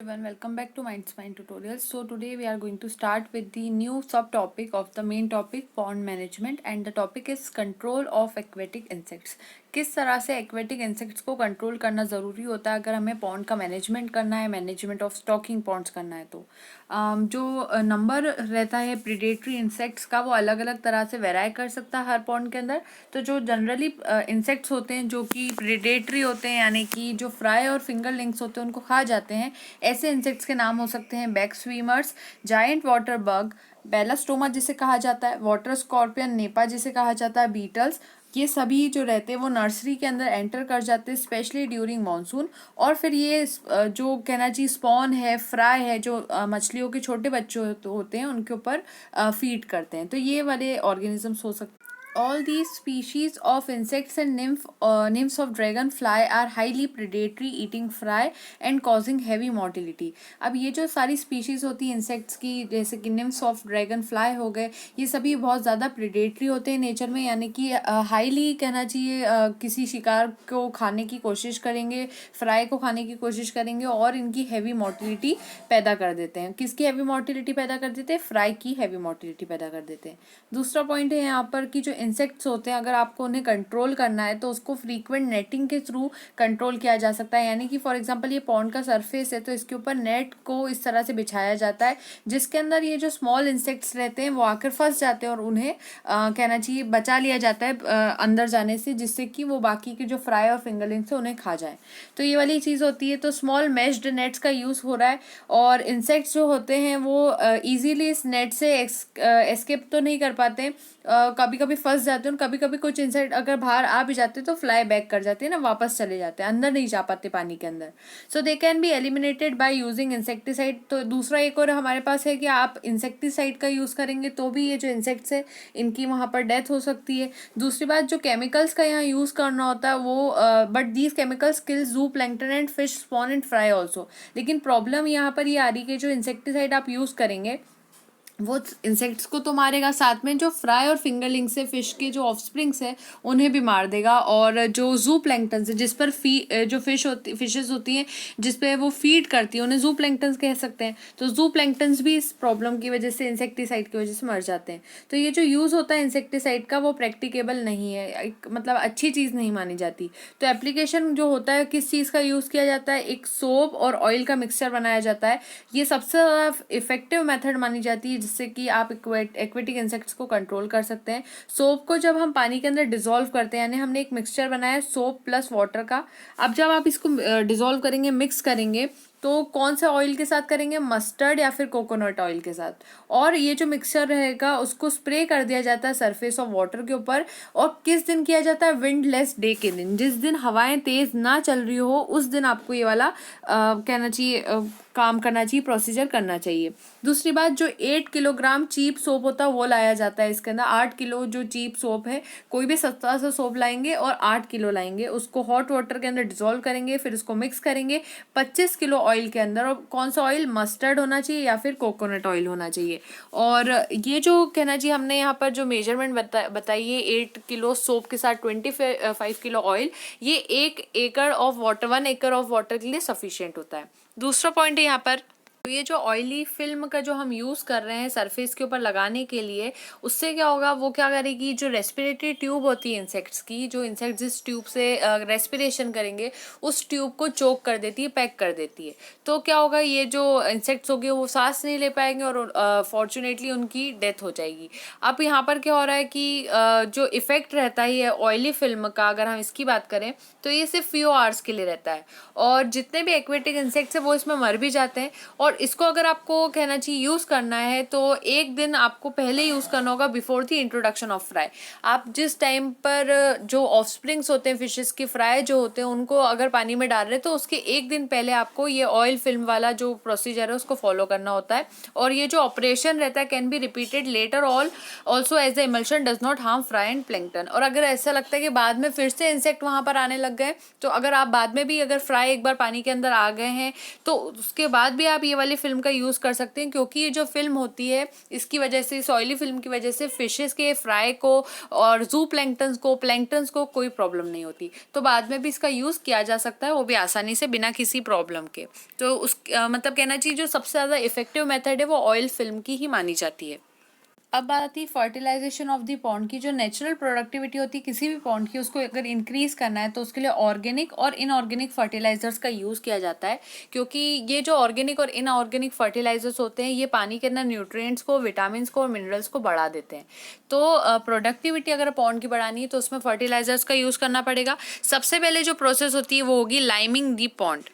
everyone, welcome back to Mind Spine Tutorials. So today we are going to start with the new subtopic of the main topic pond management, and the topic is control of aquatic insects. किस तरह से aquatic insects को control करना ज़रूरी होता है अगर हमें पॉन्ड का मैनेजमेंट करना है, मैनेजमेंट ऑफ स्टॉकिंग पॉन्ड्स करना है। तो जो नंबर रहता है प्रीडेटरी इंसेक्ट्स का वो अलग अलग तरह से वेराई कर सकता है हर पॉन्ड के अंदर। तो जो जनरली इंसेक्ट्स होते हैं जो कि प्रीडेटरी होते हैं, यानी कि जो फ्राई और फिंगर लिंक्स होते हैं उनको खा जाते हैं, ऐसे इंसेक्ट्स के नाम हो सकते हैं back swimmers, giant water bug, Belostoma जिसे कहा जाता है, वाटर स्कॉर्पियन, नेपा जिसे कहा जाता है, बीटल्स। ये सभी जो रहते हैं वो नर्सरी के अंदर एंटर कर जाते हैं स्पेशली ड्यूरिंग मानसून। और फिर ये जो कहना चाहिए स्पॉन है, फ्राई है, जो मछलियों के छोटे बच्चे होते हैं उनके ऊपर फीड करते हैं। तो ये वाले ऑर्गेनिजम्स हो सकते हैं। All these species of insects and nymphs of dragonfly are highly predatory, eating fry and causing heavy mortality. अब ये जो सारी species होती है insects की, जैसे कि nymphs of dragonfly हो गए, ये सभी बहुत ज़्यादा predatory होते हैं नेचर में, यानी कि हाईली कहना चाहिए किसी शिकार को खाने की कोशिश करेंगे, फ्राई को खाने की कोशिश करेंगे और इनकी हैवी मोर्टिलिटी पैदा कर देते हैं। किसकी हैवी मोर्टिलिटी पैदा कर देते हैं? फ्राई की हैवी मोर्टिलिटी पैदा कर देते हैं। दूसरा पॉइंट है यहाँ पर कि जो इंसेक्ट्स होते हैं अगर आपको उन्हें कंट्रोल करना है तो उसको फ्रीक्वेंट नेटिंग के थ्रू कंट्रोल किया जा सकता है। यानी कि फॉर एग्जांपल ये पॉन्ड का सरफेस है तो इसके ऊपर नेट को इस तरह से बिछाया जाता है जिसके अंदर ये जो स्मॉल इंसेक्ट्स रहते हैं वो आकर फंस जाते हैं और उन्हें कहना चाहिए बचा लिया जाता है अंदर जाने से, जिससे कि वो बाकी के जो फ्राई और फिंगरलिंग्स है उन्हें खा जाए। तो ये वाली चीज़ होती है। तो स्मॉल मेश्ड नेट्स का यूज़ हो रहा है और इंसेक्ट्स जो होते हैं वो ईजीली इस नेट से एस्केप तो नहीं कर पाते, कभी कभी फंस जाते हैं। कभी कभी कुछ इंसेक्ट अगर बाहर आ भी जाते हैं तो फ्लाई बैक कर जाते हैं ना, वापस चले जाते हैं, अंदर नहीं जा पाते पानी के अंदर। So they can be eliminated by using insecticide. तो दूसरा एक और हमारे पास है कि आप इंसेक्टिसाइड का यूज़ करेंगे तो भी ये जो इंसेक्ट्स है इनकी वहाँ पर डेथ हो सकती है। दूसरी बात जो केमिकल्स का यहाँ यूज़ करना होता है वो बट दीज केमिकल्स किल जू plankton and fish spawn and fry also. लेकिन प्रॉब्लम यहाँ पर ये आ रही है कि जो इंसेक्टिसाइड आप यूज़ करेंगे वो इंसेक्ट्स को तो मारेगा, साथ में जो फ्राई और फिंगरलिंग्स से फिश के जो ऑफस्प्रिंग्स है उन्हें भी मार देगा। और जो जू प्लैंक्टन है जिस पर जो फिशेस होती हैं जिस पे वो फीड करती है उन्हें जू प्लैंक्टन कह सकते हैं। तो जू प्लैंक्टन्स भी इस प्रॉब्लम की वजह से, इंसेक्टिसाइड की वजह से मर जाते हैं। तो ये जो यूज़ होता है इंसेक्टिसाइड का वो प्रैक्टिकेबल नहीं है, मतलब अच्छी चीज़ नहीं मानी जाती। तो एप्लीकेशन जो होता है किस चीज़ का यूज़ किया जाता है, एक सोप और ऑयल का मिक्सचर बनाया जाता है। ये सबसे ज़्यादा इफेक्टिव मेथड मानी जाती है जिससे कि आप एक्वेटिक इंसेक्ट्स को कंट्रोल कर सकते हैं। सोप को जब हम पानी के अंदर डिसॉल्व करते हैं, यानी हमने एक मिक्सचर बनाया है सोप प्लस वाटर का, अब जब आप इसको डिसॉल्व करेंगे, मिक्स करेंगे, तो कौन से ऑयल के साथ करेंगे? मस्टर्ड या फिर कोकोनट ऑयल के साथ। और ये जो मिक्सचर रहेगा उसको स्प्रे कर दिया जाता है सरफेस ऑफ वाटर के ऊपर। और किस दिन किया जाता है? विंडलेस डे के दिन, जिस दिन हवाएं तेज ना चल रही हो उस दिन आपको ये वाला कहना चाहिए काम करना चाहिए, प्रोसीजर करना चाहिए। दूसरी बात, जो 8 किलोग्राम चीप सोप होता है वो लाया जाता है इसके अंदर। 8 किलो जो चीप सोप है, कोई भी सस्ता सा सोप लाएंगे और 8 किलो लाएंगे, उसको हॉट वाटर के अंदर डिसॉल्व करेंगे, फिर उसको मिक्स करेंगे 25 किलो ऑयल के अंदर। और कौन सा ऑयल? मस्टर्ड होना चाहिए या फिर कोकोनट ऑयल होना चाहिए। और ये जो कहना चाहिए हमने यहाँ पर जो मेजरमेंट बताई है 8 किलो सोप के साथ 25 किलो ऑयल, ये 1 एकड़ ऑफ वाटर 1 एकड़ ऑफ वाटर के लिए सफिशिएंट होता है। दूसरा पॉइंट है यहाँ पर, तो ये जो ऑयली फिल्म का जो हम यूज़ कर रहे हैं सरफेस के ऊपर लगाने के लिए, उससे क्या होगा, वो क्या करेगी, जो रेस्पिरेटरी ट्यूब होती है इंसेक्ट्स की, जो इंसेक्ट जिस ट्यूब से रेस्पिरेशन करेंगे उस ट्यूब को चोक कर देती है, पैक कर देती है। तो क्या होगा, ये जो इंसेक्ट्स होंगे वो सांस नहीं ले पाएंगे और फॉर्चुनेटली उनकी डेथ हो जाएगी। अब यहाँ पर क्या हो रहा है कि जो इफेक्ट रहता है ऑयली फिल्म का, अगर हम इसकी बात करें तो ये सिर्फ फ्यू आवर्स के लिए रहता है और जितने भी एक्वेटिक इंसेक्ट्स हैं वो इसमें मर भी जाते हैं। और इसको अगर आपको कहना चाहिए यूज़ करना है तो एक दिन आपको पहले यूज़ करना होगा before the introduction of fry. आप जिस टाइम पर जो ऑफस्प्रिंग्स होते हैं फिशेस के, फ्राई जो होते हैं, उनको अगर पानी में डाल रहे हैं तो उसके एक दिन पहले आपको ये ऑयल फिल्म वाला जो प्रोसीजर है उसको फॉलो करना होता है। और ये जो ऑपरेशन रहता है can be repeated later also as the emulsion does not harm fry and plankton. और अगर ऐसा लगता है कि बाद में फिर से इंसेक्ट वहाँ पर आने लग गए, तो अगर आप बाद में भी अगर फ्राई एक बार पानी के अंदर आ गए हैं तो उसके बाद भी आप ये वाली फिल्म का यूज़ कर सकते हैं, क्योंकि ये जो फिल्म होती है इसकी वजह से, इस ऑयली फिल्म की वजह से फिशेस के फ्राई को और जू प्लैंक्टन्स को कोई प्रॉब्लम नहीं होती। तो बाद में भी इसका यूज़ किया जा सकता है, वो भी आसानी से बिना किसी प्रॉब्लम के। तो उस मतलब कहना चाहिए जो सबसे ज़्यादा इफेक्टिव मेथड है वो ऑयल फिल्म की ही मानी जाती है। अब बात आती है फर्टिलाइजेशन ऑफ द पॉन्ड की। जो नेचुरल प्रोडक्टिविटी होती है किसी भी पॉन्ड की, उसको अगर इंक्रीज करना है तो उसके लिए ऑर्गेनिक और इनऑर्गेनिक फर्टिलाइजर्स का यूज़ किया जाता है, क्योंकि ये जो ऑर्गेनिक और इनऑर्गेनिक फर्टिलाइजर्स होते हैं ये पानी के अंदर न्यूट्रिएंट्स को, विटामिन को और मिनरल्स को बढ़ा देते हैं। तो प्रोडक्टिविटी अगर पॉन्ड की बढ़ानी है तो उसमें फर्टिलाइजर्स का यूज़ करना पड़ेगा। सबसे पहले जो प्रोसेस होती है वो होगी लाइमिंग दी पॉन्ड।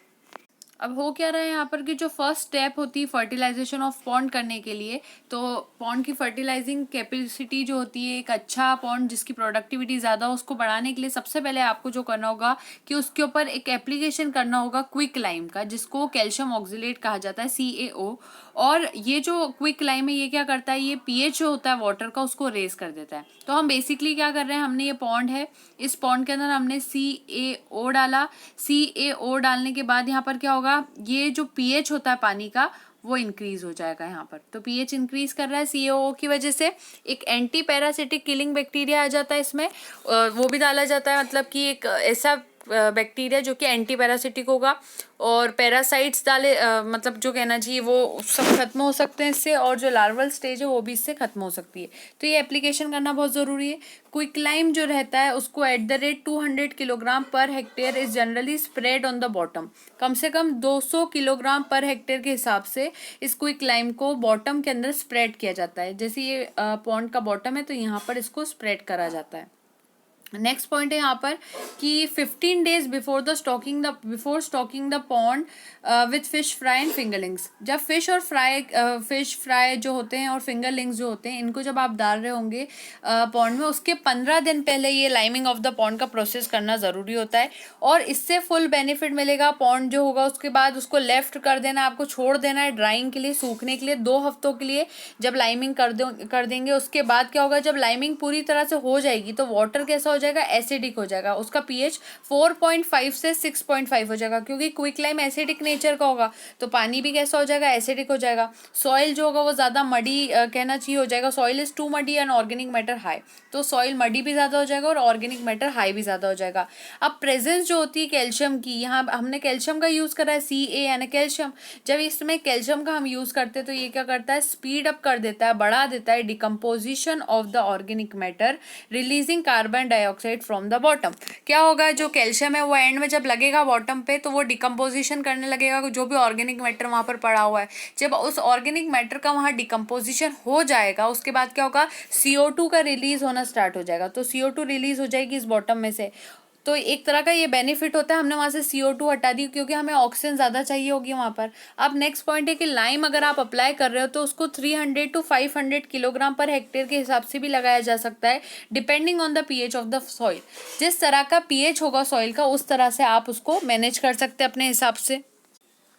अब हो क्या रहा है यहाँ पर कि जो फर्स्ट स्टेप होती है फर्टिलाइजेशन ऑफ पॉन्ड करने के लिए, तो पॉन्ड की फर्टिलाइजिंग कैपेसिटी जो होती है, एक अच्छा पॉन्ड जिसकी प्रोडक्टिविटी ज़्यादा हो उसको बढ़ाने के लिए सबसे पहले आपको जो करना होगा कि उसके ऊपर एक एप्लीकेशन करना होगा क्विक लाइम का, जिसको कैल्शियम ऑक्जिलेट कहा जाता है, CaO। और ये जो क्विक लाइम है ये क्या करता है, ये pH जो होता है वाटर का उसको रेज कर देता है। तो हम बेसिकली क्या कर रहे हैं, हमने ये पॉन्ड है, इस पॉन्ड के अंदर हमने CaO डाला। CaO डालने के बाद यहाँ पर क्या होगा, ये जो pH होता है पानी का वो इंक्रीज हो जाएगा यहाँ पर। तो pH इंक्रीज कर रहा है CaO की वजह से। एक एंटी पैरासिटिक किलिंग बैक्टीरिया आ जाता है इसमें, वो भी डाला जाता है, मतलब कि एक ऐसा बैक्टीरिया जो कि एंटी पैरासिटिक होगा और पैरासाइट्स डाले, मतलब जो कहना चाहिए वो सब खत्म हो सकते हैं इससे, और जो लार्वल स्टेज है वो भी इससे खत्म हो सकती है। तो ये एप्लीकेशन करना बहुत ज़रूरी है। क्विक लाइम जो रहता है उसको at the rate 200 kilogram per hectare is generally spread on the bottom. कम से कम 200 किलोग्राम पर हेक्टेयर के हिसाब से इस क्विक लाइम को बॉटम के अंदर स्प्रेड किया जाता है। जैसे ये पॉन्ड का बॉटम है तो यहाँ पर इसको स्प्रेड करा जाता है। नेक्स्ट पॉइंट है यहाँ पर कि 15 days before stocking the pond with fish fry and fingerlings. जब फिश फ्राई जो होते हैं और फिंगरलिंग्स जो होते हैं इनको जब आप डाल रहे होंगे पॉन्ड में, उसके 15 दिन पहले ये लाइमिंग ऑफ द पॉन्ड का प्रोसेस करना ज़रूरी होता है, और इससे फुल बेनिफिट मिलेगा। पॉन्ड जो होगा उसके बाद उसको लेफ्ट कर देना, आपको छोड़ देना है ड्राइंग के लिए, सूखने के लिए 2 हफ्तों के लिए। जब लाइमिंग कर देंगे उसके बाद क्या होगा, जब लाइमिंग पूरी तरह से हो जाएगी तो वाटर कैसा हो जाएगा, एसिडिक हो जाएगा। उसका pH 4.5 से 6.5 हो जाएगा, क्योंकि क्विक लाइम एसिडिक नेचर का होगा तो पानी भी कैसा हो जाएगा, एसिडिक हो जाएगा। सॉइल जो होगा वो ज़्यादा मडी कहना चाहिए हो जाएगा, soil is too muddy and organic matter high. तो सॉइल मडी भी ज़्यादा हो जाएगा और ऑर्गेनिक मैटर हाई भी ज़्यादा हो जाएगा। अब प्रेजेंस जो होती है कैल्शियम की, यहाँ हमने कैल्शियम का यूज़ करा है, Ca यानी कैल्शियम। जब इसमें कैल्शियम का हम यूज़ करते हैं तो ये क्या करता है, स्पीड अप कर देता है, बढ़ा देता है decomposition of the organic matter, releasing carbon dioxide from the bottom. क्या होगा, जो कैल्शियम है वो एंड में जब लगेगा बॉटम पे तो वो डिकम्पोजिशन करने लगेगा जो भी ऑर्गेनिक मैटर वहाँ पर पड़ा हुआ है। जब उस ऑर्गेनिक मैटर का वहाँ डिकम्पोजिशन हो जाएगा उसके बाद क्या होगा, CO2 का रिलीज होना स्टार्ट हो जाएगा। तो CO2 रिलीज हो जाएगी इस बॉटम में से। तो एक तरह का ये बेनिफिट होता है, हमने वहाँ से CO2 हटा दी क्योंकि हमें ऑक्सीजन ज़्यादा चाहिए होगी वहाँ पर। अब नेक्स्ट पॉइंट है कि लाइम अगर आप अप्लाई कर रहे हो तो उसको 300 to 500 किलोग्राम पर हेक्टेयर के हिसाब से भी लगाया जा सकता है, depending on the pH of the soil. जिस तरह का pH होगा सॉइल का उस तरह से आप उसको मैनेज कर सकते हैं अपने हिसाब से।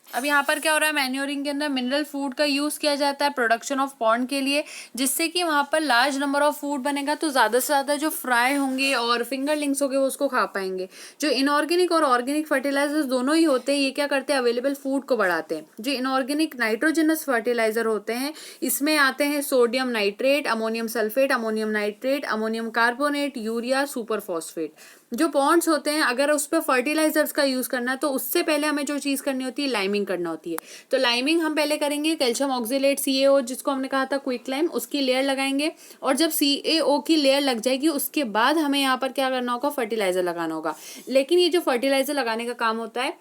अब यहाँ पर क्या हो रहा है, मैन्योरिंग के अंदर मिनरल फूड का यूज़ किया जाता है प्रोडक्शन ऑफ पॉन्ड के लिए, जिससे कि वहाँ पर लार्ज नंबर ऑफ फूड बनेगा तो ज़्यादा से ज़्यादा जो फ्राई होंगे और फिंगरलिंग्स होंगे वो उसको खा पाएंगे। जो इनऑर्गेनिक और ऑर्गेनिक फर्टिलाइजर्स दोनों ही होते हैं ये क्या करते हैं, अवेलेबल फूड को बढ़ाते हैं। जो इनऑर्गेनिक नाइट्रोजनस फर्टिलाइजर होते हैं इसमें आते हैं sodium nitrate, ammonium sulphate, ammonium nitrate, ammonium carbonate, urea, super phosphate. जो पॉन्ड्स होते हैं अगर उस पर फर्टिलाइजर्स का यूज़ करना है तो उससे पहले हमें जो चीज़ करनी होती है लाइमिंग करना होती है। तो लाइमिंग हम पहले करेंगे, कैल्शियम ऑक्जिलेट CaO जिसको हमने कहा था क्विक लाइम, उसकी लेयर लगाएंगे, और जब CaO की लेयर लग जाएगी उसके बाद हमें यहाँ पर क्या करना होगा, फर्टिलाइजर लगाना होगा। लेकिन ये जो फर्टिलाइजर लगाने का काम होता है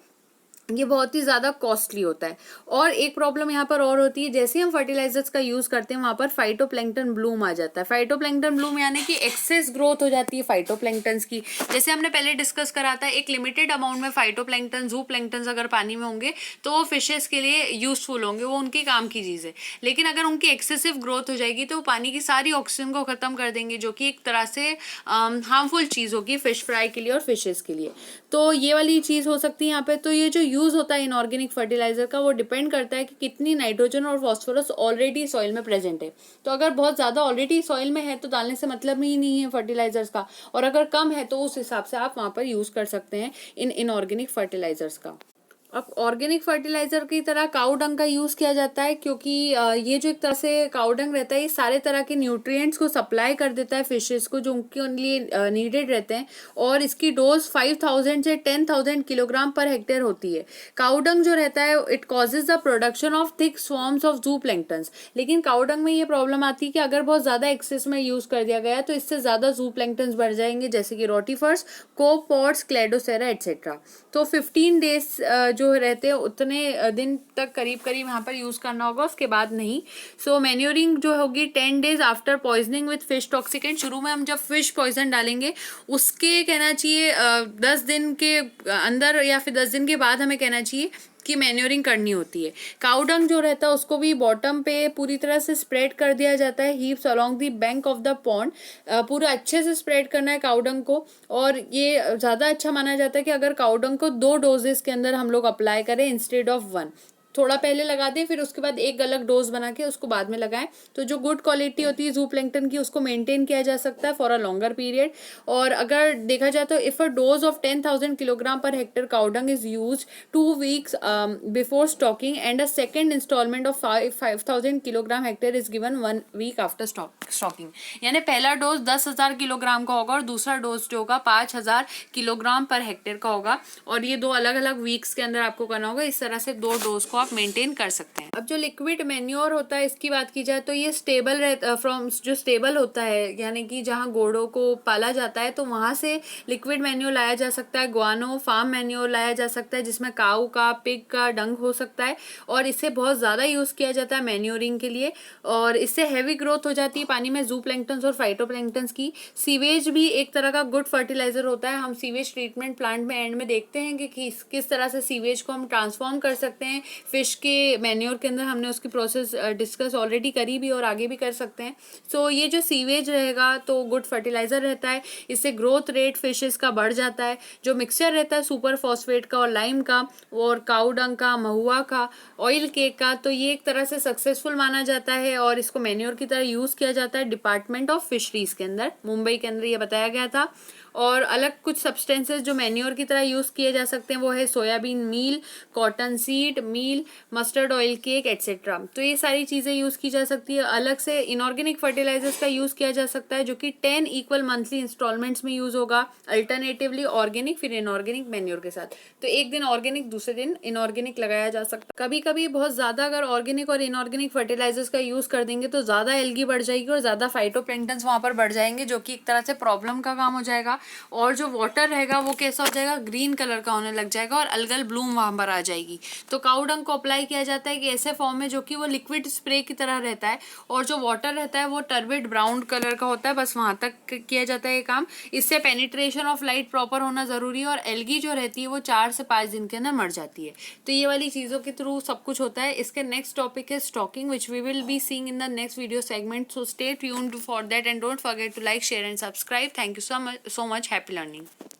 ये बहुत ही ज़्यादा कॉस्टली होता है। और एक प्रॉब्लम यहाँ पर और होती है, जैसे हम फर्टिलाइजर्स का यूज़ करते हैं वहाँ पर फाइटोप्लैंक्टन ब्लूम आ जाता है। फाइटोप्लैंक्टन ब्लूम यानी कि एक्सेस ग्रोथ हो जाती है फाइटोप्लैंक्टन्स की। जैसे हमने पहले डिस्कस करा था, एक लिमिटेड अमाउंट में फाइटोप्लैंक्टन, जू प्लैंक्टन्स अगर पानी में होंगे तो वो फिशेस के लिए यूजफुल होंगे, वो उनकी काम की चीज़ है। लेकिन अगर उनकी एक्सेसिव ग्रोथ हो जाएगी तो वो पानी की सारी ऑक्सीजन को ख़त्म कर देंगे, जो कि एक तरह से हार्मफुल चीज़ होगी फिश फ्राई के लिए और फिशेस के लिए। तो ये वाली चीज़ हो सकती है यहाँ पे। तो ये जो यूज़ होता है इनऑर्गेनिक फर्टिलाइजर का वो डिपेंड करता है कि कितनी नाइट्रोजन और फॉस्फोरस ऑलरेडी सॉइल में प्रेजेंट है। तो अगर बहुत ज़्यादा ऑलरेडी सॉइल में है तो डालने से मतलब ही नहीं है फर्टिलाइजर्स का, और अगर कम है तो उस हिसाब से आप वहाँ पर यूज़ कर सकते हैं इन इनऑर्गेनिक फर्टिलाइजर्स का। अब ऑर्गेनिक फर्टिलाइजर की तरह काऊ डंग का यूज़ किया जाता है, क्योंकि ये जो एक तरह से काऊ डंग रहता है ये सारे तरह के न्यूट्रिएंट्स को सप्लाई कर देता है फिशेस को, जो उनके लिए नीडेड रहते हैं। और इसकी डोज 5000 से 10,000 किलोग्राम पर हेक्टेयर होती है। काऊ डंग जो रहता है it causes the production of thick swarms of zooplanktons. लेकिन काऊ डंग में ये प्रॉब्लम आती है कि अगर बहुत ज़्यादा एक्सेस में यूज़ कर दिया गया है तो इससे ज़्यादा जू प्लैंक्टन्स बढ़ जाएंगे, जैसे कि रोटिफर्स, कोपॉड्स, क्लेडोसेरा एटसेट्रा। तो 15 डेज जो रहते हैं उतने दिन तक करीब करीब यहाँ पर यूज़ करना होगा, उसके बाद नहीं। सो मैन्योरिंग जो होगी 10 days after poisoning with fish toxicant. शुरू में हम जब फिश पॉइजन डालेंगे उसके कहना चाहिए 10 दिन के अंदर या फिर 10 दिन के बाद हमें कहना चाहिए कि मैन्योरिंग करनी होती है। काऊ डंग जो रहता है उसको भी बॉटम पे पूरी तरह से स्प्रेड कर दिया जाता है, heaps along the bank of the pond. पूरा अच्छे से स्प्रेड करना है काऊ डंग को। और ये ज़्यादा अच्छा माना जाता है कि अगर काऊ डंग को 2 डोजेस के अंदर हम लोग अप्लाई करें इंस्टेड ऑफ 1, थोड़ा पहले लगा दें फिर उसके बाद एक अलग डोज बना के उसको बाद में लगाएं, तो जो गुड क्वालिटी होती है जू प्लैंक्टन की उसको मेंटेन किया जा सकता है फॉर अ लॉन्गर पीरियड। और अगर देखा जाए तो if a dose of 10,000 kilogram per hectare cow dung is use 2 weeks before stocking and a second instalment of 5,000 kilogram hectare is given 1 week after stocking. यानी पहला डोज 10,000 किलोग्राम का होगा और दूसरा डोज जो होगा 5,000 किलोग्राम पर हेक्टेयर का होगा। और ये 2 अलग अलग वीक्स के अंदर आपको करना होगा। इस तरह से 2 डोज को आप मेंटेन कर सकते हैं। अब जो लिक्विड मैन्योर होता है इसकी बात की जाए तो ये स्टेबल रहता फ्रॉम जो स्टेबल होता है, यानी कि जहाँ घोड़ों को पाला जाता है तो वहाँ से लिक्विड मैन्योर लाया जा सकता है। गुआनो फार्म मैन्योर लाया जा सकता है जिसमें काऊ का, पिग का डंग हो सकता है, और इसे बहुत ज़्यादा यूज़ किया जाता है मैन्योरिंग के लिए। और इससे हैवी ग्रोथ हो जाती है पानी में जू प्लैंक्टन्स और फाइटोप्लैंक्टन्स की। सीवेज भी एक तरह का गुड फर्टिलाइजर होता है। हम सीवेज ट्रीटमेंट प्लांट में एंड में देखते हैं कि किस तरह से सीवेज को हम ट्रांसफॉर्म कर सकते हैं फिश के मैन्योर के अंदर। हमने उसकी प्रोसेस डिस्कस ऑलरेडी करी भी और आगे भी कर सकते हैं। सो ये जो सीवेज रहेगा तो गुड फर्टिलाइजर रहता है, इससे ग्रोथ रेट फिशेस का बढ़ जाता है। जो मिक्सचर रहता है सुपर फॉस्फेट का और लाइम का और काऊ डंग का, महुआ का, ऑयल केक का, तो ये एक तरह से सक्सेसफुल माना जाता है और इसको मैन्योर की तरह यूज़ किया जाता है डिपार्टमेंट ऑफ फिशरीज के अंदर, मुंबई के अंदर ये बताया गया था। और अलग कुछ सब्सटेंसेस जो मैन्योर की तरह यूज़ किए जा सकते हैं वो है सोयाबीन मील, कॉटन सीड मील, मस्टर्ड ऑयल केक एटसेट्रा। तो ये सारी चीज़ें यूज़ की जा सकती है। अलग से इनऑर्गेनिक फर्टिलाइजर्स का यूज़ किया जा सकता है जो कि 10 इक्वल मंथली इंस्टॉलमेंट्स में यूज़ होगा, अल्टरनेटिवली ऑर्गेनिक फिर इनऑर्गेनिक मैन्योर के साथ। तो एक दिन ऑर्गेनिक दूसरे दिन इनऑर्गेनिक लगाया जा सकता है। कभी कभी बहुत ज़्यादा अगर ऑर्गेनिक और इनऑर्गेनिक फर्टिलाइजर्स का यूज़ कर देंगे तो ज़्यादा एल्गी बढ़ जाएगी और ज़्यादा फाइटोप्लैंक्टन्स वहाँ पर बढ़ जाएंगे, जो कि एक तरह से प्रॉब्लम का काम हो जाएगा। और जो वाटर रहेगा वो कैसा हो जाएगा, ग्रीन कलर का होने लग जाएगा और अलगल ब्लूम वहाँ पर आ जाएगी। तो काऊ डंग को अप्लाई किया जाता है कि ऐसे फॉर्म में जो कि वो लिक्विड स्प्रे की तरह रहता है और जो वाटर रहता है वो टर्बिड ब्राउन कलर का होता है, बस वहाँ तक किया जाता है ये काम। इससे पेनिट्रेशन ऑफ लाइट प्रॉपर होना ज़रूरी है और एल्गी जो रहती है वो 4 से 5 दिन के अंदर मर जाती है। तो ये वाली चीज़ों के थ्रू सब कुछ होता है। इसके नेक्स्ट टॉपिक है stocking which we will be seeing in the next video segment. So stay tuned for that and don't forget to like, share and subscribe. Thank you so much. Happy learning.